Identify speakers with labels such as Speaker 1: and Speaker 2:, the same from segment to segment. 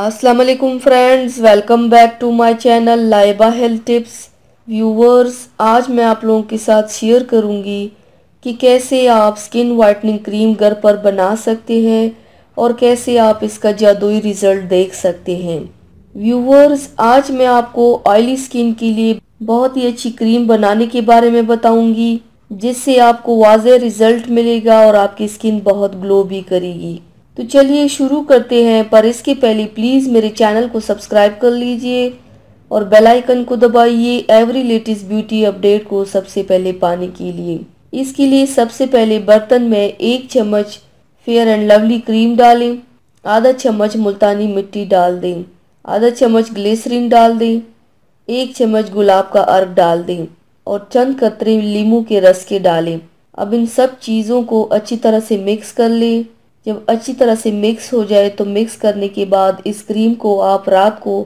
Speaker 1: अस्सलाम वालेकुम friends, welcome back to my channel Laiba health tips. Viewers, आज मैं आप लोगों के साथ शेयर करूंगी कि कैसे आप स्किन वाइटनिंग क्रीम घर पर बना सकते हैं और कैसे आप इसका जादुई रिजल्ट देख सकते हैं। व्यूवर्स, आज मैं आपको ऑयली स्किन के लिए बहुत ही अच्छी क्रीम बनाने के बारे में बताऊंगी, जिससे आपको वाज़ेह रिजल्ट मिलेगा और आपकी स्किन बहुत ग्लो भी करेगी। तो चलिए शुरू करते हैं, पर इसके पहले प्लीज़ मेरे चैनल को सब्सक्राइब कर लीजिए और बेल आइकन को दबाइए एवरी लेटेस्ट ब्यूटी अपडेट को सबसे पहले पाने के लिए। इसके लिए सबसे पहले बर्तन में 1 चम्मच फेयर एंड लवली क्रीम डालें, आधा चम्मच मुल्तानी मिट्टी डाल दें, आधा चम्मच ग्लिसरीन डाल दें, 1 चम्मच गुलाब का अर्क डाल दें और चंद कतरे नींबू के रस के डालें। अब इन सब चीज़ों को अच्छी तरह से मिक्स कर लें। जब अच्छी तरह से मिक्स हो जाए तो मिक्स करने के बाद इस क्रीम को आप रात को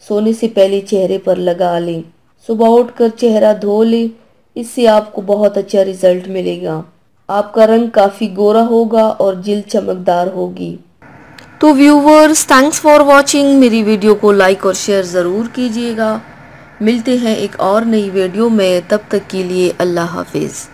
Speaker 1: सोने से पहले चेहरे पर लगा लें। सुबह उठकर चेहरा धो लें, इससे आपको बहुत अच्छा रिजल्ट मिलेगा। आपका रंग काफ़ी गोरा होगा और जिल्द चमकदार होगी। तो व्यूवर्स, थैंक्स फॉर वॉचिंग। मेरी वीडियो को लाइक और शेयर ज़रूर कीजिएगा। मिलते हैं एक और नई वीडियो में, तब तक के लिए अल्लाह हाफिज़।